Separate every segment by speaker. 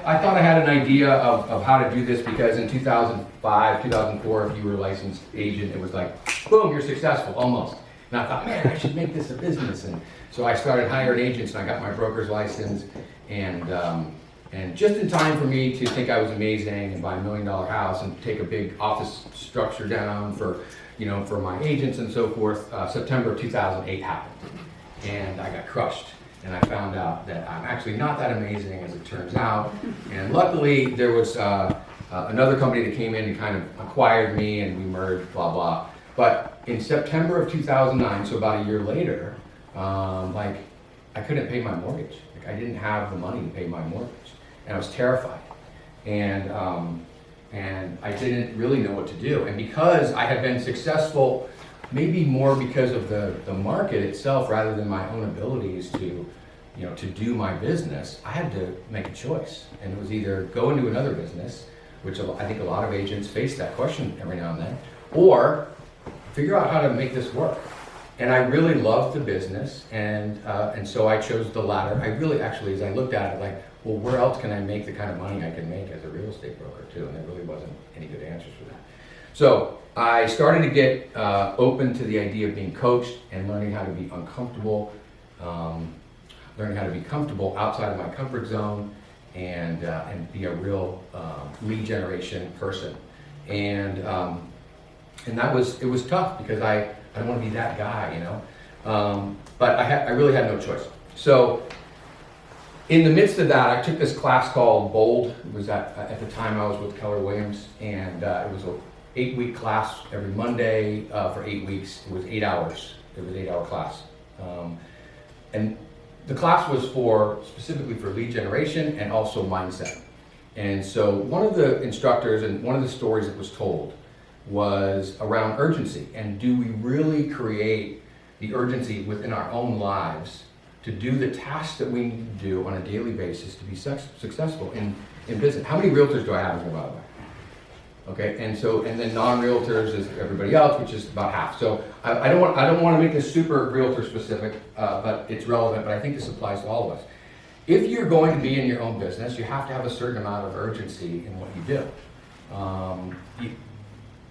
Speaker 1: I thought I had an idea of how to do this because in 2005, 2004, if you were a licensed agent, it was like, boom, you're successful, almost. And I thought, man, I should make this a business. And so I started hiring agents and I got my broker's license. And just in time for me to think I was amazing and buy $1 million house and take a big office structure down for, for my agents and so forth, September of 2008 happened. And I got crushed. And I found out that I'm actually not that amazing as it turns out. And luckily there was another company that came in and kind of acquired me and we merged, blah, blah. But in September of 2009, so about a year later, I couldn't pay my mortgage. I didn't have the money to pay my mortgage. And I was terrified. And I didn't really know what to do. And because I had been successful, maybe more because of the market itself rather than my own abilities to do my business, I had to make a choice. And it was either go into another business, which I think a lot of agents face that question every now and then, or figure out how to make this work. And I really loved the business, and so I chose the latter. I really actually, as I looked at it, like, well, where else can I make the kind of money I can make as a real estate broker too? And there really wasn't any good answers for that. So I started to get open to the idea of being coached and learning how to be uncomfortable, learning how to be comfortable outside of my comfort zone, and be a real lead generation person. And it was tough because I don't want to be that guy, but I really had no choice. So in the midst of that, I took this class called Blvd. It was at the time I was with Keller Williams, and it was an 8-week class every Monday for 8 weeks. It was 8 hours. It was an 8-hour class. And the class was specifically for lead generation and also mindset. And so one of the instructors and one of the stories that was told was around urgency. And do we really create the urgency within our own lives to do the tasks that we need to do on a daily basis to be successful in business? How many realtors do I have in here, by the way? Okay, and then non-realtors is everybody else, which is about half. So I don't want to make this super realtor specific, but it's relevant. But I think this applies to all of us. If you're going to be in your own business, you have to have a certain amount of urgency in what you do.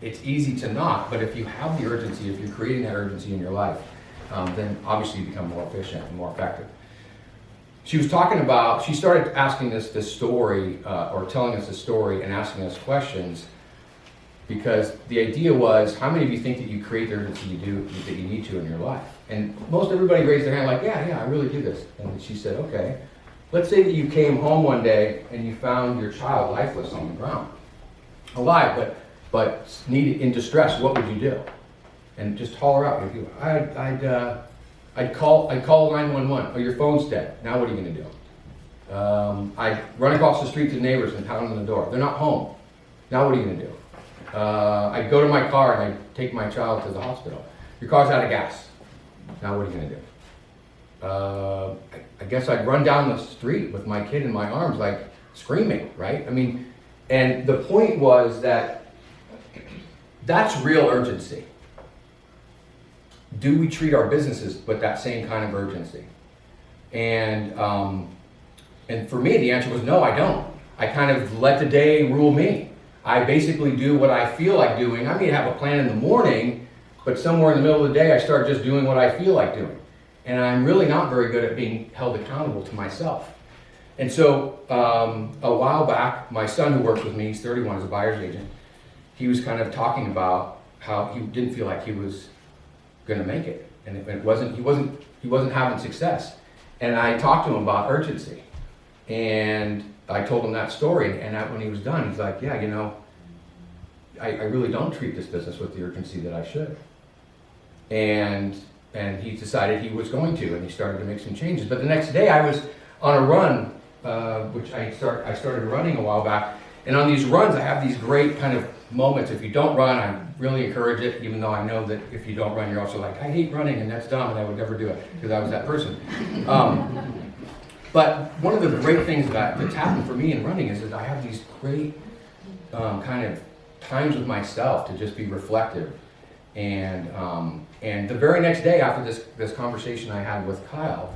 Speaker 1: It's easy to not, but if you have the urgency, if you're creating that urgency in your life, then obviously you become more efficient and more effective. She started asking us this story, or telling us this story and asking us questions, because the idea was, how many of you think that you create the urgency that you need to in your life? And most everybody raised their hand like, yeah, I really do this. And she said, okay, let's say that you came home one day and you found your child lifeless on the ground, alive, but needed in distress. What would you do? And just holler out. I'd call 911. Oh, your phone's dead. Now what are you going to do? I'd run across the street to neighbors and pound on the door. They're not home. Now what are you going to do? I'd go to my car and I'd take my child to the hospital. Your car's out of gas. Now what are you going to do? I guess I'd run down the street with my kid in my arms, like screaming, right? I mean, and the point was that that's real urgency. Do we treat our businesses with that same kind of urgency? And for me, the answer was no, I don't. I kind of let the day rule me. I basically do what I feel like doing. I may have a plan in the morning, but somewhere in the middle of the day, I start just doing what I feel like doing. And I'm really not very good at being held accountable to myself. And so a while back, my son who works with me, he's 31, is a buyer's agent. He was kind of talking about how he didn't feel like he was going to make it, and he wasn't having success. And I talked to him about urgency, and I told him that story. And when he was done, he's like, yeah, I really don't treat this business with the urgency that I should. And he decided he was going to, and he started to make some changes. But the next day, I was on a run, which I started running a while back. And on these runs, I have these great kind of moments. If you don't run, I really encourage it, even though I know that if you don't run, you're also like, I hate running and that's dumb and I would never do it, because I was that person. But one of the great things that's happened for me in running is that I have these great kind of times with myself to just be reflective. And the very next day after this conversation I had with Kyle,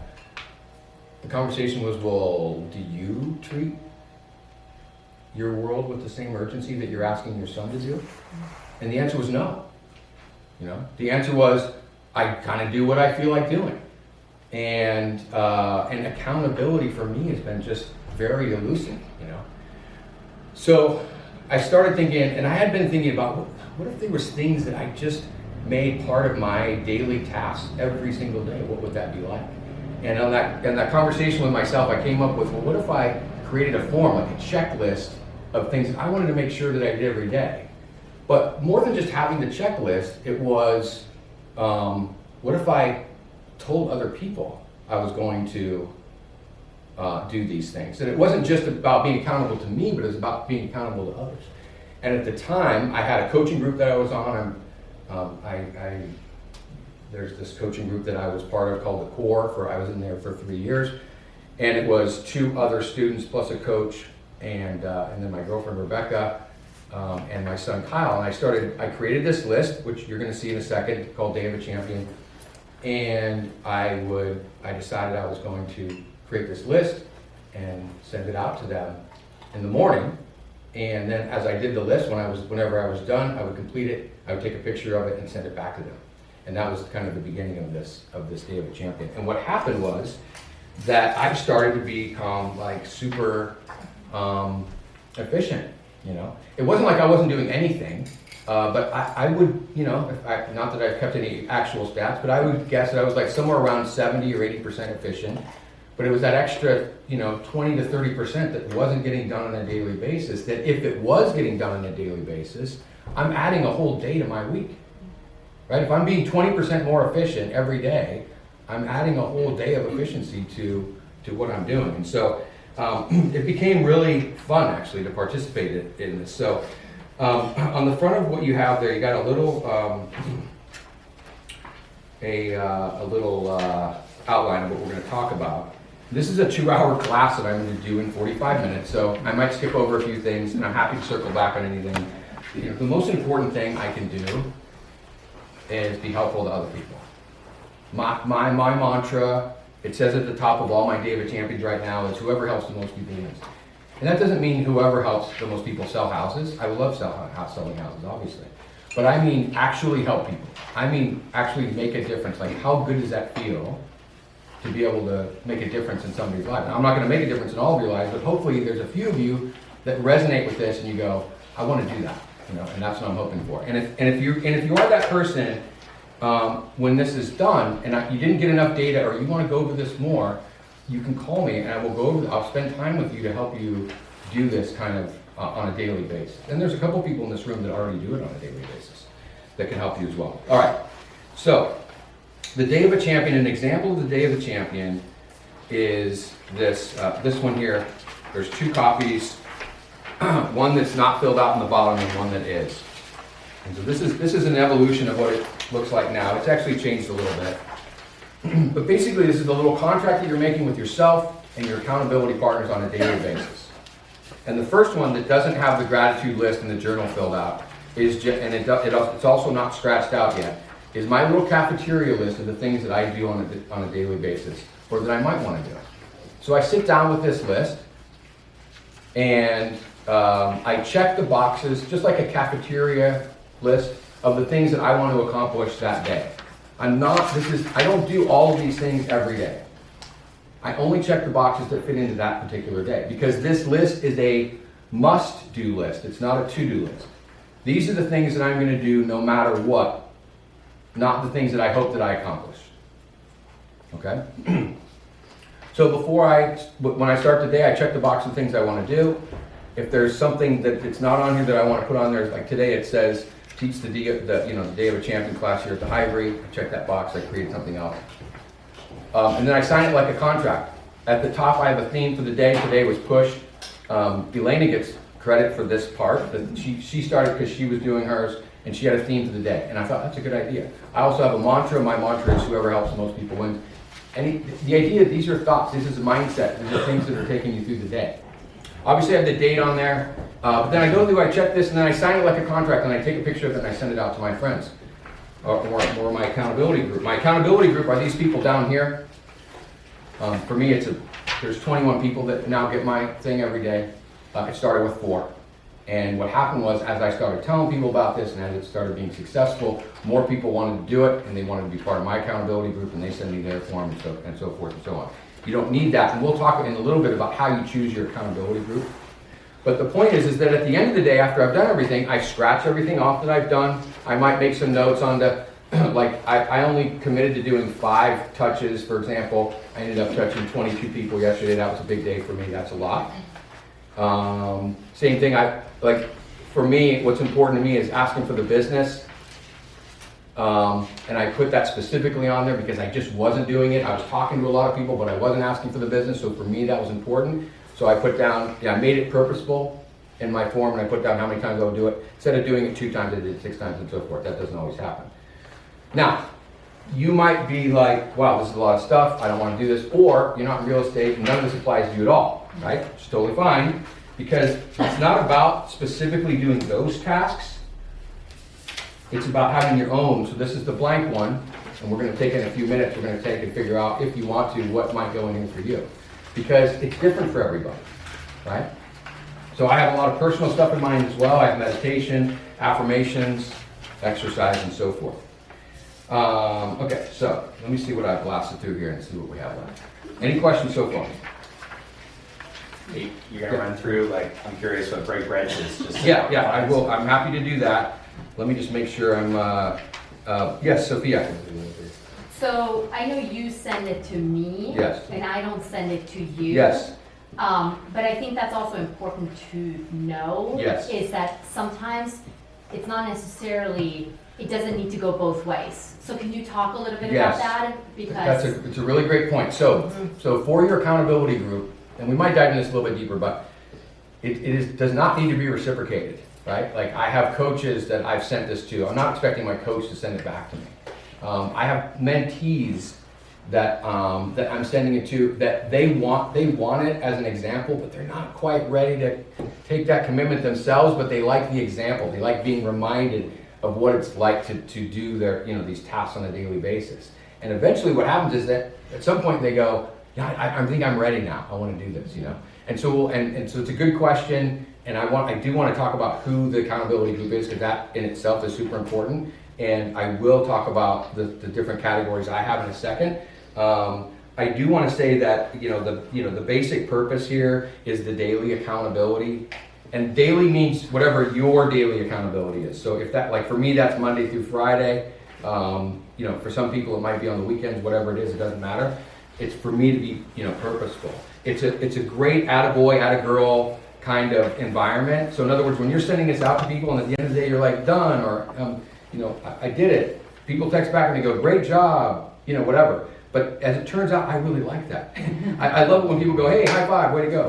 Speaker 1: the conversation was, well, do you treat your world with the same urgency that you're asking your son to do? And the answer was no. You know, the answer was, I kind of do what I feel like doing. And accountability for me has been just very elusive, you know. So I started thinking, and I had been thinking about, what if there was things that I just made part of my daily tasks every single day? What would that be like? And on that conversation with myself, I came up with, well, what if I created a form, like a checklist of things that I wanted to make sure that I did every day? But more than just having the checklist, it was, what if I told other people I was going to do these things? And it wasn't just about being accountable to me, but it was about being accountable to others. And at the time, I had a coaching group that I was on. There's this coaching group that I was part of called the Core. I was in there for 3 years, and it was 2 other students plus a coach, and then my girlfriend Rebecca, and my son Kyle. And I created this list, which you're going to see in a second, called Day of a Champion. And I decided I was going to create this list and send it out to them in the morning. And then as I did the list, whenever I was done, I would complete it, I would take a picture of it and send it back to them. And that was kind of the beginning of this Day of a Champion. And what happened was that I started to become like super efficient, you know. It wasn't like I wasn't doing anything, but I would, you know, not that I've kept any actual stats, but I would guess that I was like somewhere around 70 or 80% efficient. But it was that extra, you know, 20 to 30% that wasn't getting done on a daily basis, that if it was getting done on a daily basis, I'm adding a whole day to my week, right? If I'm being 20% more efficient every day, I'm adding a whole day of efficiency to what I'm doing. And so it became really fun, actually, to participate in this. So on the front of what you have there, you got a little outline of what we're going to talk about. This is a 2-hour class that I'm going to do in 45 minutes, so I might skip over a few things, and I'm happy to circle back on anything. You know, the most important thing I can do is be helpful to other people. My mantra, it says at the top of all my Day of a Champions right now, is whoever helps the most people wins. And that doesn't mean whoever helps the most people sell houses. I would love selling houses, obviously. But I mean actually help people. I mean actually make a difference. Like, how good does that feel to be able to make a difference in somebody's life? Now, I'm not going to make a difference in all of your lives, but hopefully there's a few of you that resonate with this and you go, I want to do that, you know, and that's what I'm hoping for. And if you are that person, when this is done and you didn't get enough data or you want to go over this more, you can call me and I will go over. I'll spend time with you to help you do this kind of on a daily basis. And there's a couple people in this room that already do it on a daily basis that can help you as well. All right, so the Day of a Champion, an example of the Day of a Champion is this one here. There's 2 copies, one that's not filled out in the bottom and one that is. And so this is an evolution of what it looks like now. It's actually changed a little bit. But basically this is the little contract that you're making with yourself and your accountability partners on a daily basis. And the first one that doesn't have the gratitude list and the journal filled out it's also not scratched out yet, is my little cafeteria list of the things that I do on a daily basis, or that I might want to do. So I sit down with this list, and I check the boxes, just like a cafeteria list of the things that I want to accomplish that day. I don't do all of these things every day. I only check the boxes that fit into that particular day, because this list is a must-do list. It's not a to-do list. These are the things that I'm going to do no matter what, not the things that I hope that I accomplish. Okay? So when I start the day, I check the box of things I want to do. If there's something that it's not on here that I want to put on there, like today it says, teach the Day of a Champion class here at the Highbury. I check that box, I create something else. And then I sign it like a contract. At the top, I have a theme for the day. Today was push. Elena gets credit for this part. She started because she was doing hers, and she had a theme for the day. And I thought, that's a good idea. I also have a mantra. My mantra is whoever helps the most people wins. And the idea, these are thoughts. This is a mindset. These are things that are taking you through the day. Obviously, I have the date on there. But then I go through, I check this, and then I sign it like a contract, and I take a picture of it, and I send it out to my friends. Or my accountability group. My accountability group are these people down here. For me, there's 21 people that now get my thing every day. It started with 4. And what happened was, as I started telling people about this and as it started being successful, more people wanted to do it and they wanted to be part of my accountability group, and they send me their form and so forth and so on. You don't need that, and we'll talk in a little bit about how you choose your accountability group. But the point is that at the end of the day, after I've done everything, I scratch everything off that I've done. I might make some notes on the, like I only committed to doing 5 touches, for example. I ended up touching 22 people yesterday. That was a big day for me. That's a lot. Same thing, for me, what's important to me is asking for the business. And I put that specifically on there because I just wasn't doing it. I was talking to a lot of people, but I wasn't asking for the business. So for me, that was important. So I put down, I made it purposeful in my form, and I put down how many times I would do it. Instead of doing it 2 times, I did it 6 times and so forth. That doesn't always happen. Now, you might be like, wow, this is a lot of stuff. I don't want to do this. Or you're not in real estate and none of this applies to you at all, right? It's totally fine, because it's not about specifically doing those tasks. It's about having your own. So this is the blank one, and we're going to take in a few minutes. We're going to take and figure out, if you want to, what might go in here for you, because it's different for everybody, right? So I have a lot of personal stuff in mind as well. I have meditation, affirmations, exercise, and so forth. Okay, so let me see what I've blasted through here and see what we have left. Any questions so far?
Speaker 2: You're gonna run through, like, I'm curious what break bread is. Just
Speaker 1: Yeah, I will. I'm happy to do that. Let me just make sure I'm, yes, Sophia.
Speaker 3: So I know you send it to me.
Speaker 1: Yes.
Speaker 3: And I don't send it to you.
Speaker 1: Yes.
Speaker 3: But I think that's also important to know.
Speaker 1: Yes.
Speaker 3: Is that sometimes it's not necessarily, it doesn't need to go both ways. So can you talk a little bit
Speaker 1: Yes.
Speaker 3: about that? Because
Speaker 1: It's a really great point. So, so for your accountability group, and we might dive into this a little bit deeper, but does not need to be reciprocated, right? Like, I have coaches that I've sent this to. I'm not expecting my coach to send it back to me. I have mentees that I'm sending it to, that they want it as an example, but they're not quite ready to take that commitment themselves, but they like the example. They like being reminded of what it's like to do their, these tasks on a daily basis. And eventually what happens is that at some point they go, yeah, I think I'm ready now. I want to do this, And so so it's a good question, and I do want to talk about who the accountability group is, because that in itself is super important. And I will talk about the different categories I have in a second. I do want to say that the basic purpose here is the daily accountability, and daily means whatever your daily accountability is. So if that, like for me, that's Monday through Friday. For some people it might be on the weekends. Whatever it is, it doesn't matter. It's for me to be purposeful. It's a great attaboy, attagirl kind of environment. So in other words, when you're sending this out to people, and at the end of the day you're like, done, or I did it. People text back and they go, great job, whatever. But as it turns out, I really like that. I love it when people go, hey, high five, way to go,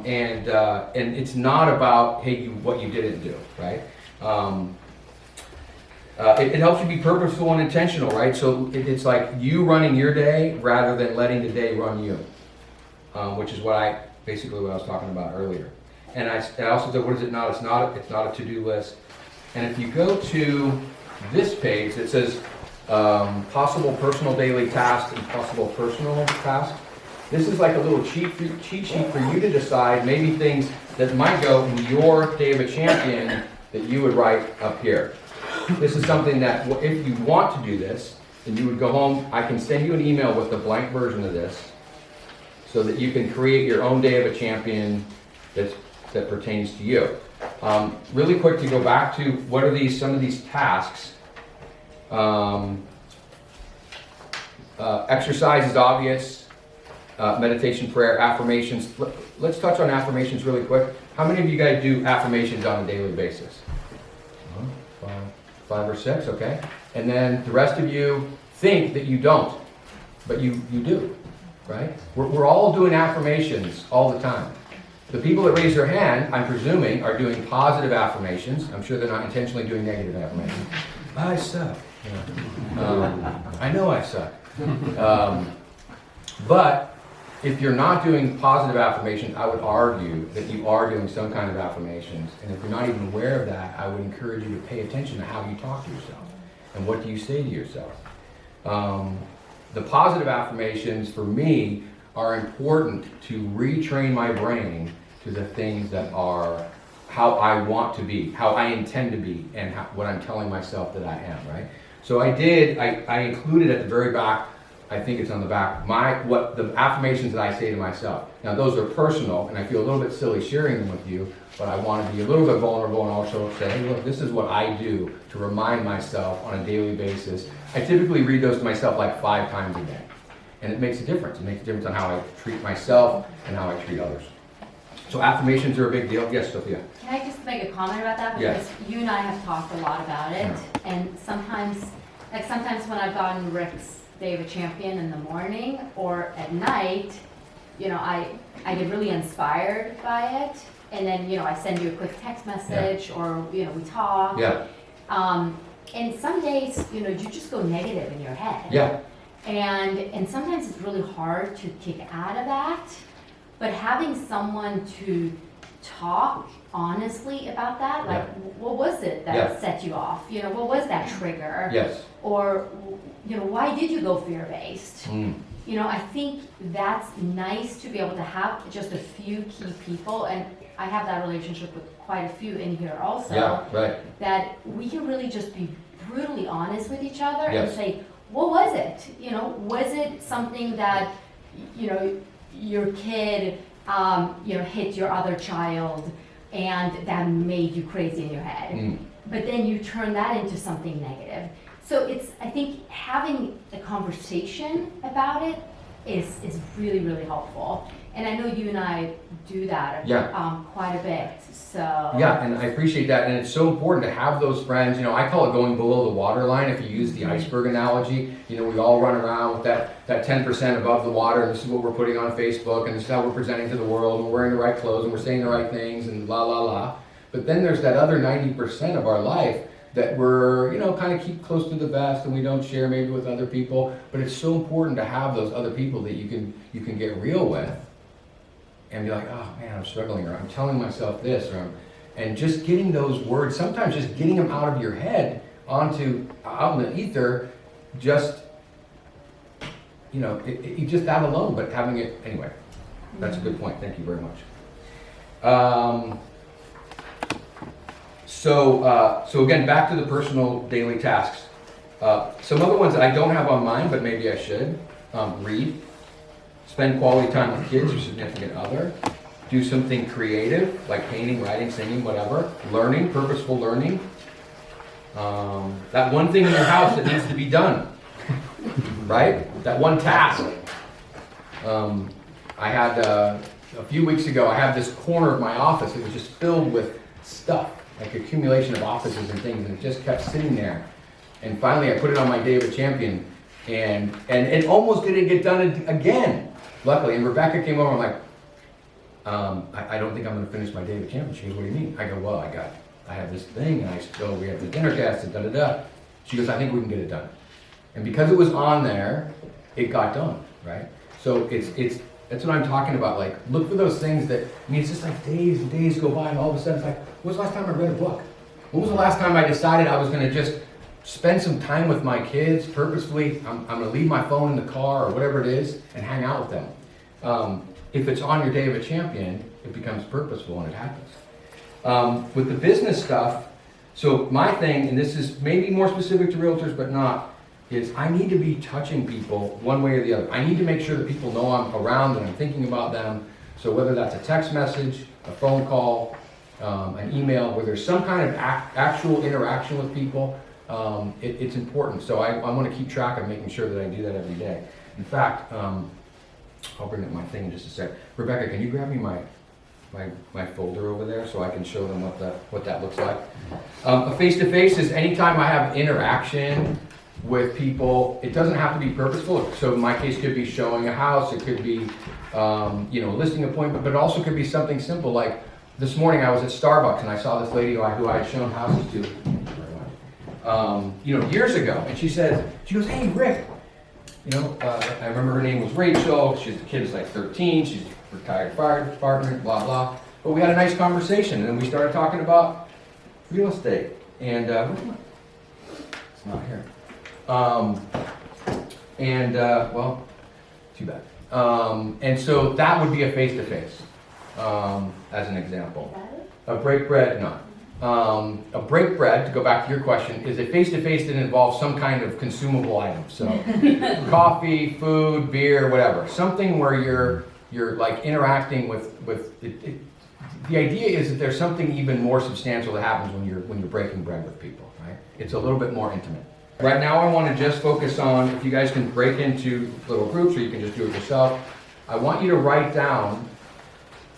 Speaker 1: and it's not about, hey, what you didn't do, right? It helps you be purposeful and intentional, right? So it's like you running your day rather than letting the day run you, which is basically what I was talking about earlier. And I also said, what is it not? It's not a to-do list. And if you go to this page that says possible personal daily tasks and possible personal tasks, this is like a little cheat sheet for you to decide maybe things that might go in your day of a champion that you would write up here. This is something that if you want to do this, then you would go home. I can send you an email with the blank version of this so that you can create your own day of a champion that pertains to you. Really quick to go back to what are some of these tasks. Exercise is obvious. Meditation, prayer, affirmations. Let's touch on affirmations really quick. How many of you guys do affirmations on a daily basis? 5 or 6, okay. And then the rest of you think that you don't, but you do, right? We're all doing affirmations all the time. The people that raise their hand, I'm presuming, are doing positive affirmations. I'm sure they're not intentionally doing negative affirmations. I suck. I know I suck. But if you're not doing positive affirmations, I would argue that you are doing some kind of affirmations. And if you're not even aware of that, I would encourage you to pay attention to how you talk to yourself and what do you say to yourself. The positive affirmations for me are important to retrain my brain to the things that are how I want to be, how I intend to be, and what I'm telling myself that I am, right? So I included at the very back, I think it's on the back, what the affirmations that I say to myself. Now those are personal, and I feel a little bit silly sharing them with you, but I want to be a little bit vulnerable and also say, hey look, this is what I do to remind myself on a daily basis. I typically read those to myself like 5 times a day. And it makes a difference. It makes a difference on how I treat myself and how I treat others. So affirmations are a big deal. Yes, Sophia?
Speaker 3: Can I just make a comment about that?
Speaker 1: Yes.
Speaker 3: Because you and I have talked a lot about it. And sometimes when I've gotten Rick's Day of a Champion in the morning or at night, you know, I get really inspired by it. And then, you know, I send you a quick text message or, you know, we talk.
Speaker 1: Yeah.
Speaker 3: And some days, you know, you just go negative in your head.
Speaker 1: Yeah.
Speaker 3: And sometimes it's really hard to kick out of that. But having someone to talk honestly about that, like what was it that set you off? You know, what was that trigger?
Speaker 1: Yes.
Speaker 3: Or, you know, why did you go fear-based?
Speaker 1: Mm.
Speaker 3: You know, I think that's nice to be able to have just a few key people, and I have that relationship with quite a few in here also.
Speaker 1: Yeah, right.
Speaker 3: That we can really just be brutally honest with each other and
Speaker 1: Yes.
Speaker 3: say, what was it? You know, was it something that, you know, your kid, you know, hit your other child and that made you crazy in your head?
Speaker 1: Mm.
Speaker 3: But then you turn that into something negative. So it's, I think having a conversation about it is really, really helpful. And I know you and I do that quite a bit, so.
Speaker 1: Yeah, and I appreciate that, and it's so important to have those friends. You know, I call it going below the waterline. If you use the iceberg analogy, you know, we all run around with that 10% above the water, and this is what we're putting on Facebook, and this is how we're presenting to the world, and we're wearing the right clothes, and we're saying the right things, and la la la. But then there's that other 90% of our life that we're, you know, kind of keep close to the vest, and we don't share maybe with other people. But it's so important to have those other people that you can get real with. And be like, oh man, I'm struggling, or I'm telling myself this, and just getting those words, sometimes just getting them out of your head out in the ether, just, you know, just that alone, but having it, anyway, that's a good point, thank you very much. So again, back to the personal daily tasks. Some other ones that I don't have on mine, but maybe I should, read. Spend quality time with kids or significant other. Do something creative, like painting, writing, singing, whatever. Learning, purposeful learning. That one thing in your house that needs to be done, right? That one task. I had, a few weeks ago, I had this corner of my office that was just filled with stuff, like accumulation of offices and things, and it just kept sitting there. And finally, I put it on my Day of a Champion, and it almost didn't get done again. Luckily, and Rebecca came over, I'm like, I don't think I'm gonna finish my Day of a Champion. She goes, what do you mean? I go, well, I have this thing, and we have the dinner guests, and da-da-da. She goes, I think we can get it done. And because it was on there, it got done, right? So that's what I'm talking about, like, look for those things that, I mean, it's just like days and days go by, and all of a sudden it's like, when was the last time I read a book? When was the last time I decided I was gonna just spend some time with my kids purposefully? I'm gonna leave my phone in the car or whatever it is and hang out with them. If it's on your Day of a Champion, it becomes purposeful and it happens. With the business stuff, so my thing, and this is maybe more specific to realtors but not, is I need to be touching people one way or the other. I need to make sure that people know I'm around and I'm thinking about them. So whether that's a text message, a phone call, an email, where there's some kind of actual interaction with people, it's important. So I want to keep track of making sure that I do that every day. In fact, I'll bring up my thing in just a sec. Rebecca, can you grab me my folder over there so I can show them what that looks like? A face-to-face is anytime I have interaction with people. It doesn't have to be purposeful. So in my case, it could be showing a house. It could be, you know, a listing appointment, but it also could be something simple. Like this morning I was at Starbucks and I saw this lady who I had shown houses to, you know, years ago. And she goes, hey, Rick, you know, I remember her name was Rachel. The kid is like 13. She's a retired fire department, blah, blah. But we had a nice conversation, and then we started talking about real estate. And, it's not here. Well, too bad. And so that would be a face-to-face. as an example. A break bread, no. A break bread, to go back to your question, is a face-to-face that involves some kind of consumable item. So coffee, food, beer, whatever. Something where you're like interacting with it. The idea is that there's something even more substantial that happens when you're breaking bread with people, right? It's a little bit more intimate. Right now I want to just focus on, if you guys can break into little groups or you can just do it yourself, I want you to write down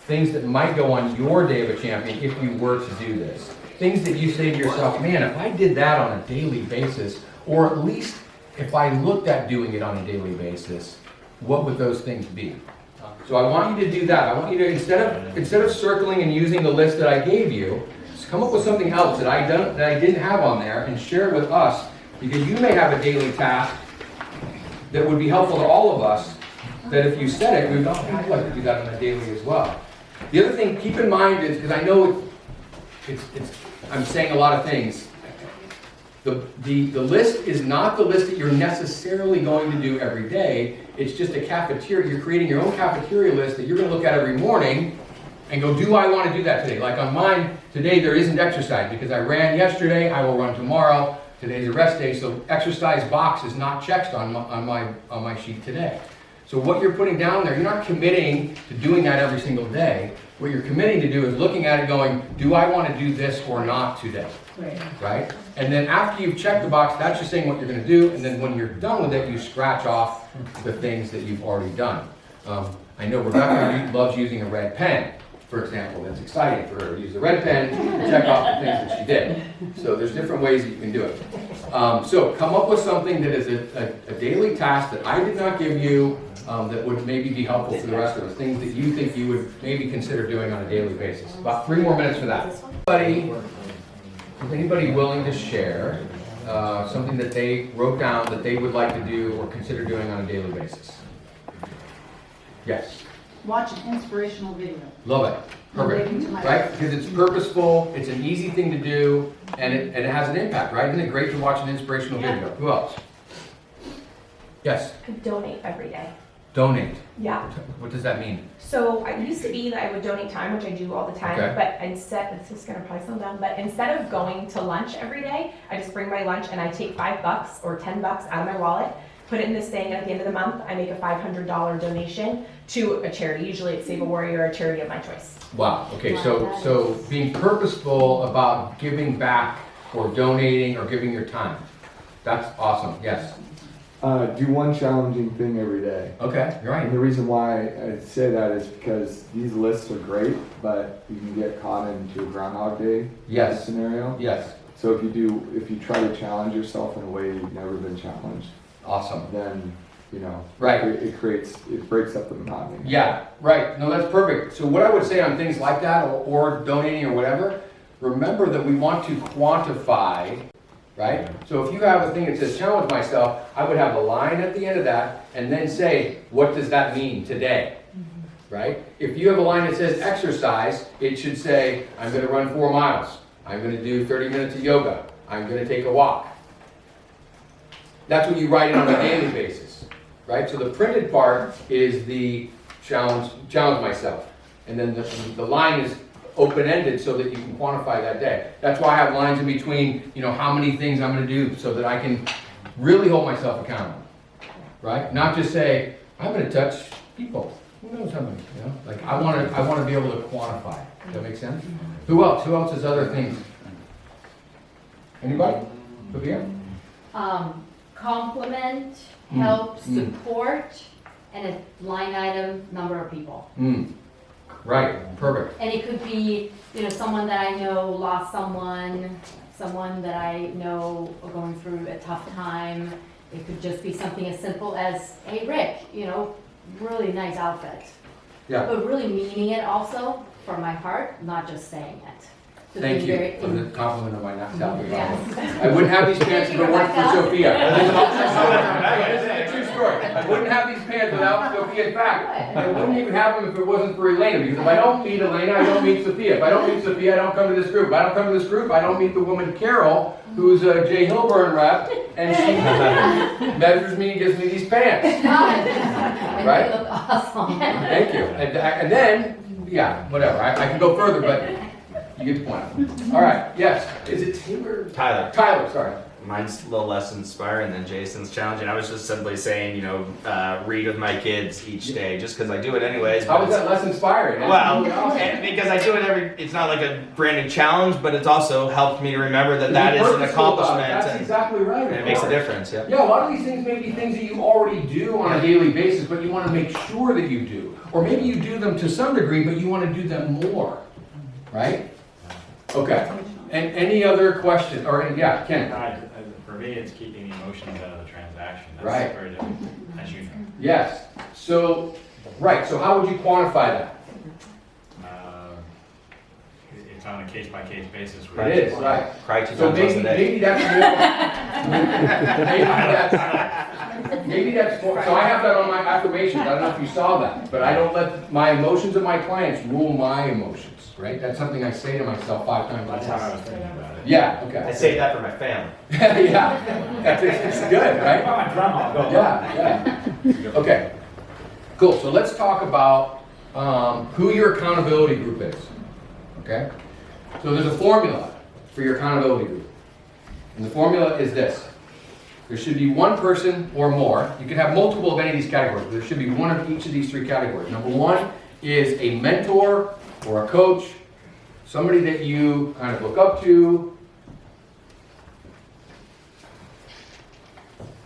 Speaker 1: things that might go on your day of a champion if you were to do this. Things that you say to yourself, man, if I did that on a daily basis, or at least if I looked at doing it on a daily basis, what would those things be? So I want you to do that. I want you to, instead of circling and using the list that I gave you, just come up with something else that I didn't have on there and share it with us, because you may have a daily task that would be helpful to all of us, that if you said it, we would go, oh, I'd like to do that on a daily as well. The other thing, keep in mind is, because I know I'm saying a lot of things, the list is not the list that you're necessarily going to do every day. It's just a cafeteria. You're creating your own cafeteria list that you're going to look at every morning and go, do I want to do that today? Like on mine, today there isn't exercise because I ran yesterday, I will run tomorrow. Today's a rest day, so exercise box is not checked on my sheet today. So what you're putting down there, you're not committing to doing that every single day. What you're committing to do is looking at it going, do I want to do this or not today? Right? And then after you've checked the box, that's just saying what you're going to do, and then when you're done with it, you scratch off the things that you've already done. I know Rebecca loves using a red pen, for example. That's exciting for her to use the red pen to check off the things that she did. So there's different ways that you can do it. So come up with something that is a daily task that I did not give you, that would maybe be helpful to the rest of us, things that you think you would maybe consider doing on a daily basis. About 3 more minutes for that. Is anybody willing to share something that they wrote down that they would like to do or consider doing on a daily basis? Yes.
Speaker 4: Watch an inspirational video.
Speaker 1: Love it. Perfect. Right? Because it's purposeful, it's an easy thing to do, and it has an impact, right? Isn't it great to watch an inspirational video? Who else? Yes.
Speaker 5: Donate every day.
Speaker 1: Donate.
Speaker 5: Yeah.
Speaker 1: What does that mean?
Speaker 5: So I used to be that I would donate time, which I do all the time,
Speaker 1: Okay.
Speaker 5: but instead, this is gonna probably sound dumb, but instead of going to lunch every day, I just bring my lunch and I take $5 or $10 out of my wallet, put it in this thing, and at the end of the month, I make a $500 donation to a charity. Usually it's Save a Warrior or a charity of my choice.
Speaker 1: Wow. Okay. So being purposeful about giving back or donating or giving your time. That's awesome. Yes.
Speaker 6: Do one challenging thing every day.
Speaker 1: Okay. You're
Speaker 6: And
Speaker 1: right.
Speaker 6: the reason why I say that is because these lists are great, but you can get caught into a Groundhog Day
Speaker 1: Yes.
Speaker 6: scenario.
Speaker 1: Yes.
Speaker 6: So if you try to challenge yourself in a way you've never been challenged,
Speaker 1: Awesome.
Speaker 6: then
Speaker 1: Right.
Speaker 6: it breaks up the monotony.
Speaker 1: Yeah, right. No, that's perfect. So what I would say on things like that or donating or whatever, remember that we want to quantify, right? So if you have a thing that says challenge myself, I would have a line at the end of that and then say, what does that mean today? Right? If you have a line that says exercise, it should say, I'm going to run 4 miles. I'm going to do 30 minutes of yoga. I'm going to take a walk. That's what you write in on a daily basis, right? So the printed part is the challenge myself. And then the line is open-ended so that you can quantify that day. That's why I have lines in between, how many things I'm going to do so that I can really hold myself accountable, right? Not just say, I'm going to touch people. Who knows how many, Like I want to be able to quantify it. Does that make sense? Who else? Who else has other things? Anybody? Sofia?
Speaker 3: Compliment, help, support, and a line item, number of people.
Speaker 1: Right, perfect.
Speaker 3: And it could be, someone that I know lost someone that I know are going through a tough time. It could just be something as simple as, hey Rick, really nice outfit.
Speaker 1: Yeah.
Speaker 3: But really meaning it also from my heart, not just saying it. So
Speaker 1: Thank
Speaker 3: being
Speaker 1: you
Speaker 3: very
Speaker 1: for the compliment of my not self.
Speaker 3: Yes.
Speaker 1: I wouldn't have these pants if it weren't for
Speaker 3: Rebecca.
Speaker 1: Sofia. This is a true story. I wouldn't have these pants without Sofia. In fact, I wouldn't even have them if it wasn't for Elena. Because if I don't meet Elena, I don't meet Sofia. If I don't meet Sofia, I don't come to this group. If I don't come to this group, I don't meet the woman Carol, who's a Jay Hilburn rep, and she measures me and gives me these pants.
Speaker 3: And
Speaker 1: Right?
Speaker 3: they look awesome.
Speaker 1: Thank you. And then yeah, whatever. I can go further, but you get the point. All right, yes. Is it Taylor?
Speaker 2: Tyler.
Speaker 1: Tyler, sorry.
Speaker 2: Mine's a little less inspiring than Jason's challenging. I was just simply saying, read with my kids each day, just because I do it anyways.
Speaker 1: How was that less inspiring?
Speaker 2: Well, because I do it it's not like a brand new challenge, but it's also helped me to remember that is an accomplishment.
Speaker 1: That's exactly right.
Speaker 2: And it makes a difference, yeah.
Speaker 1: Yeah, a lot of these things may be things that you already do on a daily basis, but you want to make sure that you do. Or maybe you do them to some degree, but you want to do them more, right? Okay. And any other question? Or, yeah, Ken?
Speaker 7: For me, it's keeping the emotions out of the transaction. That's
Speaker 1: Right.
Speaker 7: very difficult, as you know.
Speaker 1: Yes. So, right, so how would you quantify that?
Speaker 7: It's on a case-by-case basis.
Speaker 1: It is, right.
Speaker 2: Cry 2
Speaker 1: So
Speaker 2: times less a day.
Speaker 1: maybe that's more. maybe that's more. So I have that on my affirmations. I don't know if you saw that, but I don't let my emotions of my clients rule my emotions, right? That's something I say to myself 5 times a
Speaker 7: That's
Speaker 1: day.
Speaker 7: how I was thinking about it.
Speaker 1: Yeah,
Speaker 2: I
Speaker 1: okay.
Speaker 2: say that for my family.
Speaker 1: Yeah, it's good, right?
Speaker 7: My drama, I'll go.
Speaker 1: Yeah. Okay, cool. So let's talk about who your accountability group is, okay? So there's a formula for your accountability group. And the formula is this. There should be one person or more. You can have multiple of any of these categories, but there should be one of each of these 3 categories. Number 1 is a mentor or a coach, somebody that you kind of look up to.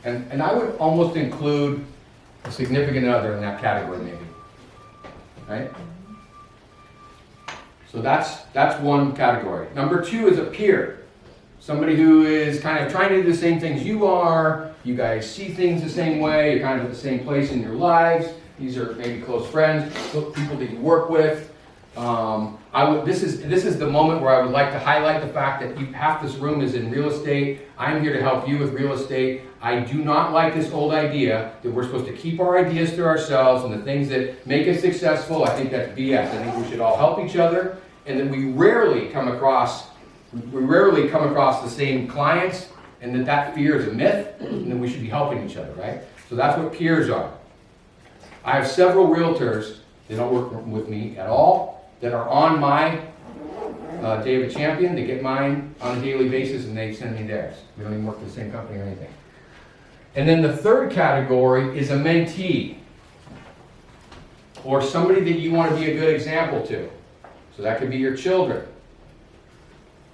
Speaker 1: And I would almost include a significant other in that category maybe, right? So that's one category. Number 2 is a peer. Somebody who is kind of trying to do the same things you are. You guys see things the same way. You're kind of at the same place in your lives. These are maybe close friends, people that you work with. This is the moment where I would like to highlight the fact that half this room is in real estate. I'm here to help you with real estate. I do not like this old idea that we're supposed to keep our ideas to ourselves and the things that make us successful. I think that's BS. I think we should all help each other, and that we rarely come across the same clients, and that fear is a myth, and that we should be helping each other, right? So that's what peers are. I have several realtors that don't work with me at all that are on my Day of a Champion. They get mine on a daily basis and they send me theirs. We don't even work for the same company or anything. And then the third category is a mentee, or somebody that you want to be a good example to. So that could be your children.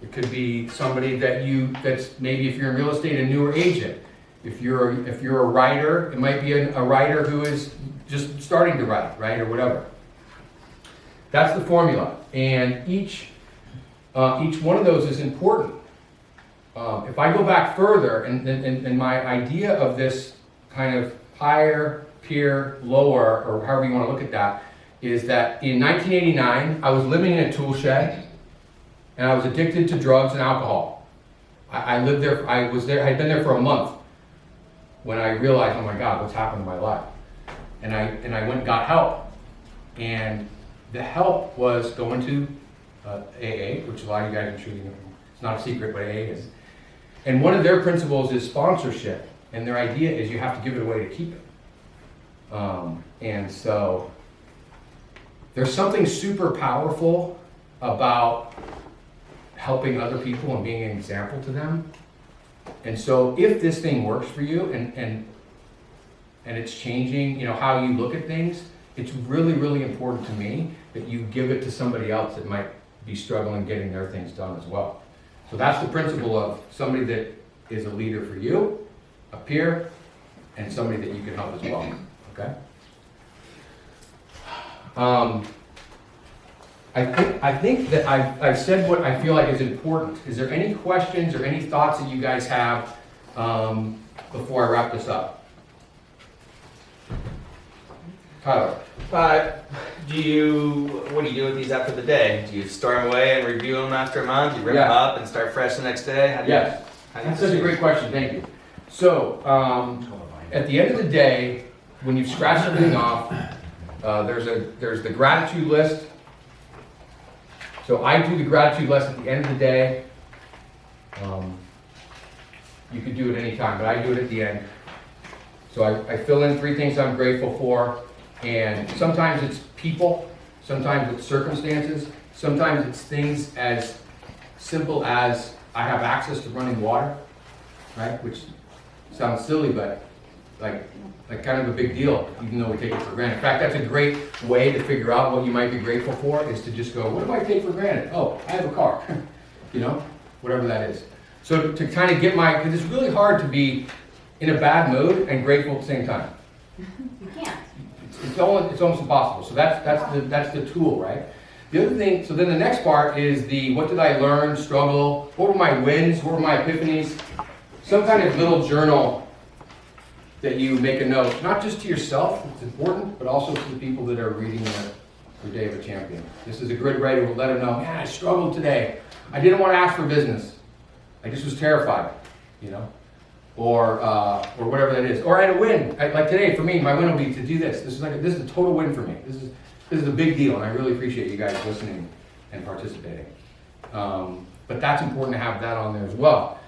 Speaker 1: It could be somebody that's maybe, if you're in real estate, a newer agent. If you're a writer, it might be a writer who is just starting to write, right, or whatever. That's the formula, and each one of those is important. If I go back further, and my idea of this kind of higher, peer, lower, or however you want to look at that, is that in 1989, I was living in a tool shed, and I was addicted to drugs and alcohol. I lived there. I had been there for a month when I realized, oh my God, what's happened in my life? And I went and got help, and the help was going to AA, which a lot of you guys, I'm sure you know, it's not a secret what AA is. And one of their principles is sponsorship, and their idea is you have to give it away to keep it. And so there's something super powerful about helping other people and being an example to them. And so if this thing works for you and it's changing, how you look at things, it's really, really important to me that you give it to somebody else that might be struggling getting their things done as well. So that's the principle of somebody that is a leader for you, a peer, and somebody that you can help as well, okay? I think that I've said what I feel like is important. Is there any questions or any thoughts that you guys have before I wrap this up? Tyler?
Speaker 2: What do you do with these after the day? Do you store them away and review them after a month? Do you rip them up and start fresh the next day?
Speaker 1: Yes, that's such a great question, thank you. So, at the end of the day, when you've scratched everything off, there's the gratitude list. So I do the gratitude list at the end of the day. You could do it anytime, but I do it at the end. So I fill in 3 things I'm grateful for, and sometimes it's people. sometimes it's circumstances, sometimes it's things as simple as I have access to running water, right? Which sounds silly, but like kind of a big deal, even though we take it for granted. In fact, that's a great way to figure out what you might be grateful for, is to just go, what do I take for granted? Oh, I have a car, you know, whatever that is. So to kind of get because it's really hard to be in a bad mood and grateful at the same time.
Speaker 3: You can't.
Speaker 1: It's almost impossible. So that's the tool, right? The other thing, so then the next part is what did I learn, struggle, what were my wins, what were my epiphanies? Some kind of little journal that you make a note, not just to yourself, it's important, but also to the people that are reading your Day of a Champion. This is a good way to let them know, man, I struggled today. I didn't want to ask for business. I just was terrified, you know? Or whatever that is. Or I had a win. Like today, for me, my win will be to do this. This is a total win for me. This is a big deal, and I really appreciate you guys listening and participating. But that's important to have that on there as well.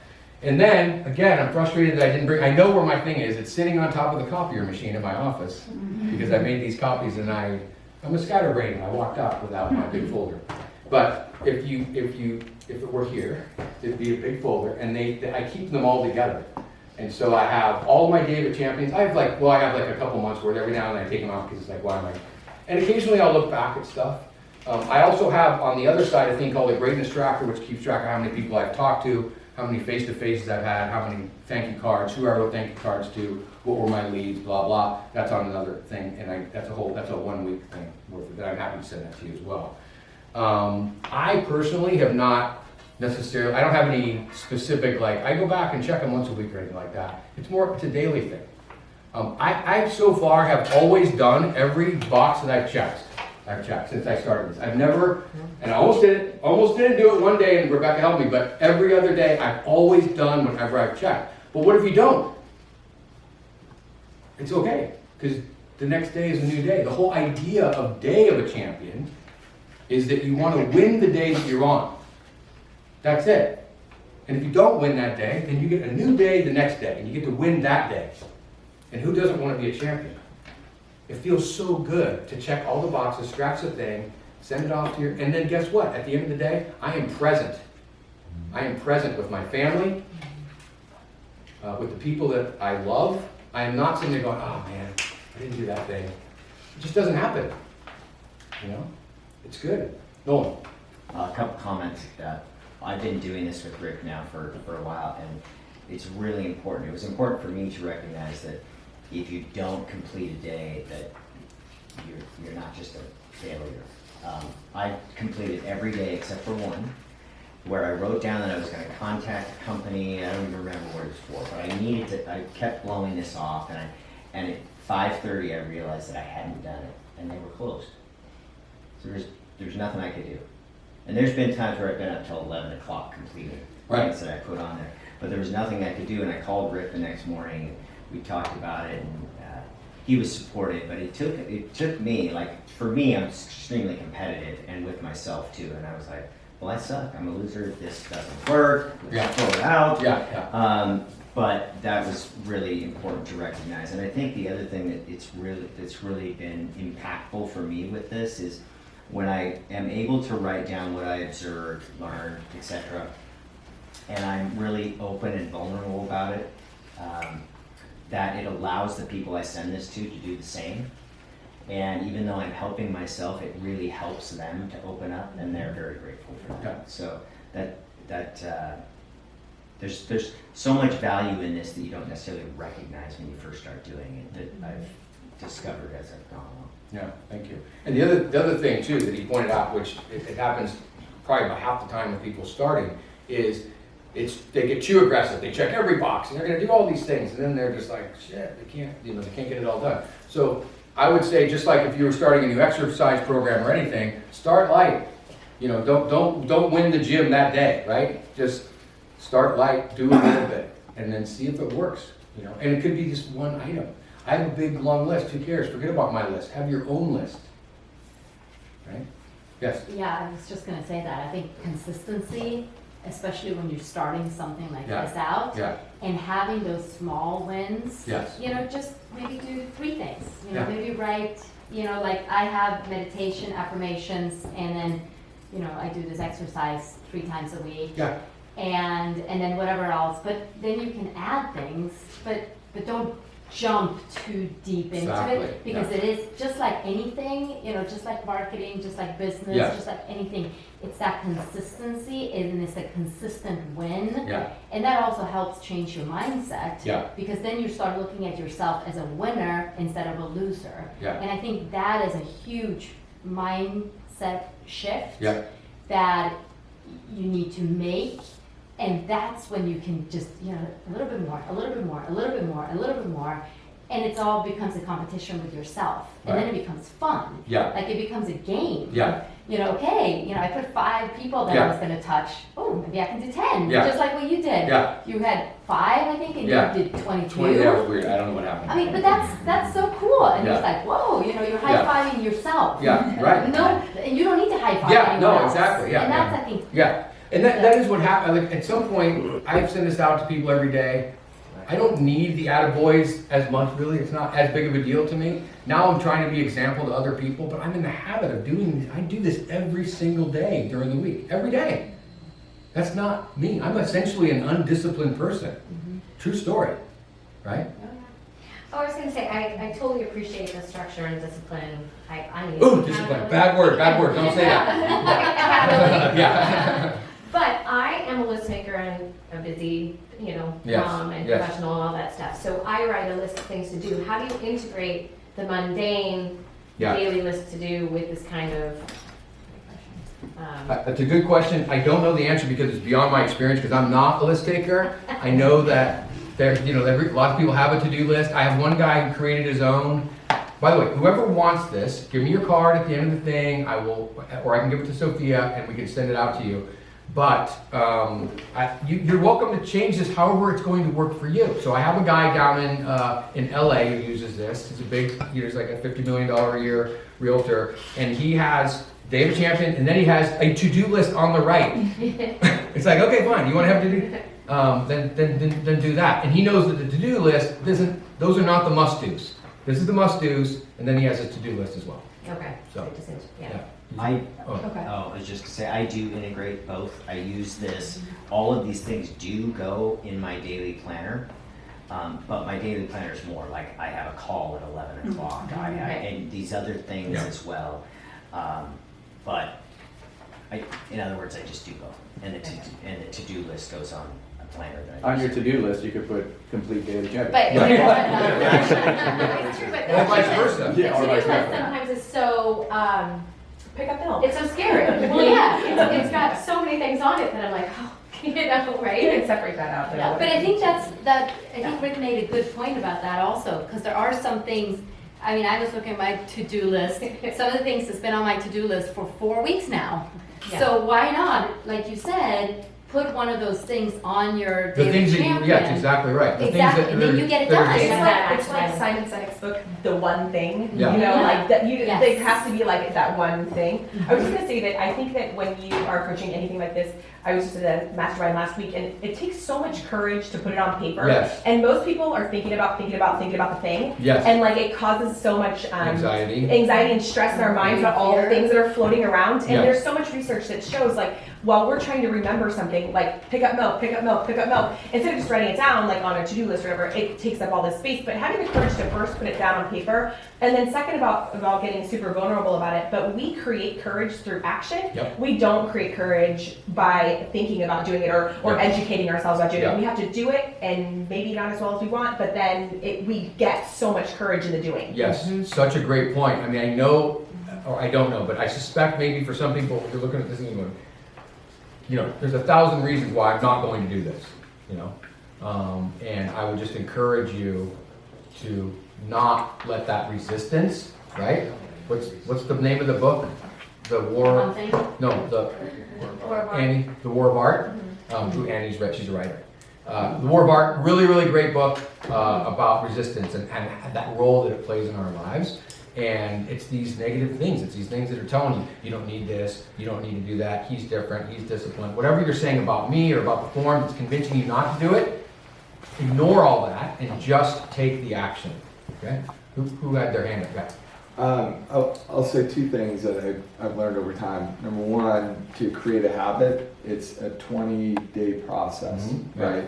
Speaker 1: And then, again, I'm frustrated that I know where my thing is. It's sitting on top of the copier machine in my office, because I made these copies and I'm a scatterbrain, and I walked out without my big folder. But if it were here, it'd be a big folder, and I keep them all together. And so I have all my Day of Champions. I have a couple months worth. Every now and then I take them out because it's like, why am I? And occasionally I'll look back at stuff. I also have on the other side a thing called a greatness tracker, which keeps track of how many people I've talked to, how many face-to-faces I've had, how many thank you cards, who I wrote thank you cards to, what were my leads, blah, blah. That's on another thing, and that's a 1 week thing worth of it. I'm happy to send that to you as well. I personally have not necessarily, I don't have any specific, I go back and check them once a week or anything like that. It's a daily thing. I so far have always done every box that I've checked since I started this. I've never, and I almost didn't do it one day, and Rebecca helped me, but every other day I've always done whatever I've checked. But what if you don't? It's okay, because the next day is a new day. The whole idea of Day of a Champion is that you want to win the day that you're on. That's it. And if you don't win that day, then you get a new day the next day, and you get to win that day. And who doesn't want to be a champion? It feels so good to check all the boxes, scratch the thing, send it off to your, and then guess what? At the end of the day, I am present. I am present with my family, with the people that I love. I am not sitting there going, oh man, I didn't do that thing. It just doesn't happen. You know? It's good. Nolan.
Speaker 8: A couple comments. I've been doing this with Rick now for a while, and it's really important. It was important for me to recognize that if you don't complete a day, that you're not just a failure. I completed every day except for one, where I wrote down that I was going to contact a company. I don't even remember what it was for, but I needed to. I kept blowing this off, and at 5:30 I realized that I hadn't done it, and they were closed. So there's nothing I could do. And there's been times where I've been up till 11 o'clock completing things that I put on there. But there was nothing I could do, and I called Rick the next morning, and we talked about it, and he was supportive, but it took me, for me, I'm extremely competitive, and with myself too, and I was like, well, I suck, I'm a loser, this doesn't work, let's throw it out. But that was really important to recognize. And I think the other thing that's really been impactful for me with this is when I am able to write down what I observed, learned, etc., and I'm really open and vulnerable about it, that it allows the people I send this to do the same. And even though I'm helping myself, it really helps them to open up, and they're very grateful for that.
Speaker 1: Yeah.
Speaker 8: So there's so much value in this that you don't necessarily recognize when you first start doing it, that I've discovered as I've gone along.
Speaker 1: Yeah, thank you. And the other thing too that he pointed out, which it happens probably about half the time with people starting, is they get too aggressive. They check every box and they're going to do all these things, and then they're just like, shit, they can't get it all done. So I would say, just like if you were starting a new exercise program or anything, start light. Don't win the gym that day, right? Just start light, do a little bit, and then see if it works. And it could be just one item. I have a big long list. Who cares? Forget about my list. Have your own list. Right? Yes.
Speaker 3: Yeah, I was just gonna say that. I think consistency, especially when you're starting something like this out, and having those small wins.
Speaker 1: Yes.
Speaker 3: Just maybe do 3 things.
Speaker 1: Yeah.
Speaker 3: Maybe write you know, like I have meditation, affirmations, and then, you know, I do this exercise 3 times a week.
Speaker 1: Yeah.
Speaker 3: And then whatever else, but then you can add things, but don't jump too deep into
Speaker 1: Exactly,
Speaker 3: it, because
Speaker 1: yeah.
Speaker 3: it is just like anything, you know, just like marketing, just like business,
Speaker 1: Yeah.
Speaker 3: just like anything, it's that consistency, and it's a consistent win.
Speaker 1: Yeah.
Speaker 3: And that also helps change your mindset.
Speaker 1: Yeah.
Speaker 3: Because then you start looking at yourself as a winner instead of a loser.
Speaker 1: Yeah.
Speaker 3: And I think that is a huge mindset shift
Speaker 1: Yeah.
Speaker 3: that you need to make. And that's when you can just, you know, a little bit more, a little bit more, a little bit more, a little bit more. And it all becomes a competition with yourself. And then it becomes fun.
Speaker 1: Yeah.
Speaker 3: Like it becomes a game.
Speaker 1: Yeah.
Speaker 3: You know, okay, you know, I put 5 people that
Speaker 1: Yeah.
Speaker 3: I was gonna touch. Oh, maybe I can do 10.
Speaker 1: Yeah.
Speaker 3: Just like what you did.
Speaker 1: Yeah.
Speaker 3: You had 5, I think, and
Speaker 1: Yeah.
Speaker 3: you did 22.
Speaker 1: 20, that was weird. I don't know what happened.
Speaker 3: I mean, but that's so cool. And
Speaker 1: Yeah.
Speaker 3: it's like, whoa, you know, you're
Speaker 1: Yeah.
Speaker 3: high-fiving yourself.
Speaker 1: Yeah, right.
Speaker 3: No, and you don't need to high-five
Speaker 1: Yeah,
Speaker 3: anyone
Speaker 1: no,
Speaker 3: else.
Speaker 1: exactly, yeah,
Speaker 3: And that's,
Speaker 1: yeah.
Speaker 3: I think,
Speaker 1: Yeah, and that is what happened. Like, at some point, I've sent this out to people every day. I don't need the attaboys as much, really. It's not as big of a deal to me. Now I'm trying to be example to other people, but I'm in the habit of doing this. I do this every single day during the week, every day. That's not me. I'm essentially an undisciplined person. True story, right?
Speaker 9: Oh, I was gonna say, I totally appreciate the structure and discipline. I need.
Speaker 1: Ooh, discipline. Bad word, don't say that. Yeah.
Speaker 9: But I am a list maker and a busy, you know,
Speaker 1: Yes,
Speaker 9: mom and
Speaker 1: yes.
Speaker 9: professional and all that stuff. So I write a list of things to do. How do you integrate the mundane
Speaker 1: Yeah.
Speaker 9: daily list to do with this kind of,
Speaker 1: That's a good question. I don't know the answer because it's beyond my experience, because I'm not a list taker. I know that there, you know, a lot of people have a to-do list. I have one guy who created his own. By the way, whoever wants this, give me your card at the end of the thing. I will, or I can give it to Sophia and we can send it out to you. But you're welcome to change this however it's going to work for you. So I have a guy down in LA who uses this. He's a big, you know, he's like a $50 million a year realtor, and he has Day of Champion, and then he has a to-do list on the right. It's like, okay, fine. You want to have to do, then do that. And he knows that the to-do list isn't; those are not the must-dos. This is the must-dos, and then he has his to-do list as well.
Speaker 9: okay.
Speaker 1: So,
Speaker 9: Yeah.
Speaker 8: I
Speaker 5: Okay.
Speaker 8: I was just gonna say, I do integrate both. I use this, all of these things do go in my daily planner. But my daily planner is more like I have a call at 11 o'clock, and these other things
Speaker 1: Yeah.
Speaker 8: as well. But in other words, I just do both. And the to-do list goes on a planner that I
Speaker 6: On
Speaker 8: use.
Speaker 6: your to-do list, you could put complete daily champion.
Speaker 9: But
Speaker 1: Yeah.
Speaker 9: it's true, but
Speaker 1: Or vice versa.
Speaker 9: the
Speaker 6: Yeah, or
Speaker 9: to-do
Speaker 6: vice
Speaker 9: list
Speaker 6: versa.
Speaker 9: sometimes is so,
Speaker 5: Pick up milk.
Speaker 9: it's so scary. Well, yeah, it's got so many things on it that I'm like, oh, you know,
Speaker 5: You
Speaker 9: right?
Speaker 5: can separate that out.
Speaker 9: Yeah,
Speaker 3: but I think I think Rick made a good point about that also, because there are some things, I mean, I was looking at my to-do list. Some of the things that's been on my to-do list for 4 weeks now.
Speaker 9: Yeah.
Speaker 3: So why not, like you said, put one of those things on your
Speaker 1: The
Speaker 3: daily
Speaker 1: things that
Speaker 3: champion.
Speaker 1: you, yes, exactly right. The
Speaker 3: Exactly,
Speaker 1: things
Speaker 3: and then you get it
Speaker 1: that are
Speaker 3: done.
Speaker 1: just-
Speaker 5: It's like Simon Sinek's book, The One Thing.
Speaker 1: Yeah.
Speaker 5: You know,
Speaker 3: Yeah.
Speaker 5: like that.
Speaker 3: Yes.
Speaker 5: It has to be like that one thing. I was just gonna say that I think that when you are approaching anything like this, I was just at a mastermind last week, and it takes so much courage to put it on paper.
Speaker 1: Yes.
Speaker 5: And most people are thinking about the thing.
Speaker 1: Yes.
Speaker 5: And like it causes so much
Speaker 1: Anxiety.
Speaker 5: and stress in our minds about all the
Speaker 3: Fear.
Speaker 5: things that are floating around. And
Speaker 1: Yeah.
Speaker 5: there's so much research that shows like while we're trying to remember something, like pick up milk, pick up milk, pick up milk, instead of just writing it down like on a to-do list or whatever, it takes up all this space. But having the courage to first put it down on paper, and then second about getting super vulnerable about it. But we create courage through action.
Speaker 1: Yep.
Speaker 5: We don't create courage by thinking about doing it or
Speaker 1: Yeah.
Speaker 5: educating ourselves about doing
Speaker 1: Yeah.
Speaker 5: it. We have to do it, and maybe not as well as we want, but then we get so much courage in the doing.
Speaker 1: Yes, such a great point. I mean, I know, or I don't know, but I suspect maybe for some people, if you're looking at this and going, you know, there's 1,000 reasons why I'm not going to do this, you know? And I would just encourage you to not let that resistance, right? What's the name of the book? The War,
Speaker 3: One thing.
Speaker 1: no, the, Annie, The War of Art. Who Annie's read, she's a writer. The War of Art, really, really great book about resistance and that role that it plays in our lives. And it's these negative things. It's these things that are telling you, you don't need this, you don't need to do that, he's different, he's disciplined. Whatever you're saying about me or about the form that's convincing you not to do it, ignore all that and just take the action. Okay? Who had their hand up? Yeah.
Speaker 6: I'll say two things that I've learned over time. Number one, to create a habit, it's a 20-day process, right?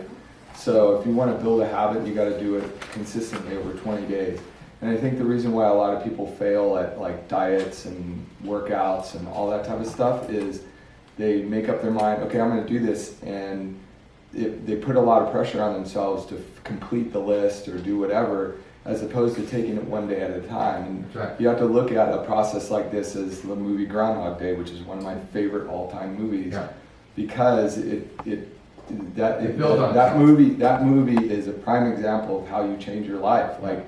Speaker 6: So if you want to build a habit, you got to do it consistently over 20 days. And I think the reason why a lot of people fail at like diets and workouts and all that type of stuff is they make up their mind, okay, I'm going to do this, and they put a lot of pressure on themselves to complete the list or do whatever, as opposed to taking it one day at a time. And
Speaker 1: Right.
Speaker 6: you have to look at a process like this as the movie Groundhog Day, which is one of my favorite all-time movies,
Speaker 1: Yeah.
Speaker 6: because
Speaker 1: It builds on
Speaker 6: that
Speaker 1: itself.
Speaker 6: movie is a prime example of how you change your life. Like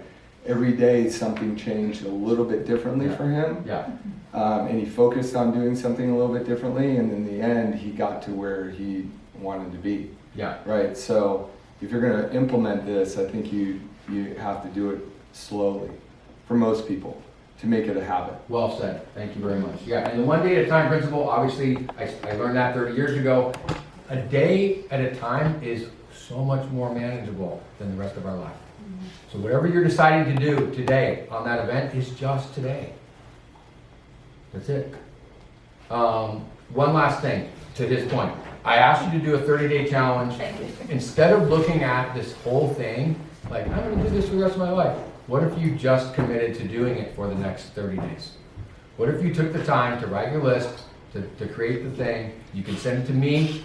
Speaker 6: every day something changed a little bit differently
Speaker 1: Yeah.
Speaker 6: for him.
Speaker 1: Yeah,
Speaker 6: And he focused on doing something a little bit differently, and in the end, he got to where he wanted to be.
Speaker 1: yeah.
Speaker 6: Right. So if you're going to implement this, I think you have to do it slowly, for most people, to make it a habit.
Speaker 1: Well said. Thank you very much. Yeah, and the one day at a time principle, obviously, I learned that 30 years ago. A day at a time is so much more manageable than the rest of our life. So whatever you're deciding to do today on that event is just today. That's it. One last thing to his point. I asked you to do a 30-day challenge. Instead of looking at this whole thing, like, I'm going to do this for the rest of my life. What if you just committed to doing it for the next 30 days? What if you took the time to write your list, to create the thing? You can send it to me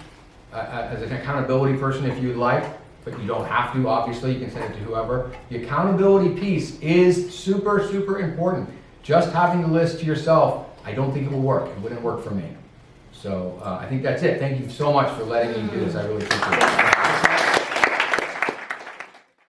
Speaker 1: as an accountability person if you'd like, but you don't have to, obviously. You can send it to whoever. The accountability piece is super, super important. Just having the list to yourself, I don't think it will work. It wouldn't work for me. So I think that's it. Thank you so much for letting me do this. I really appreciate it.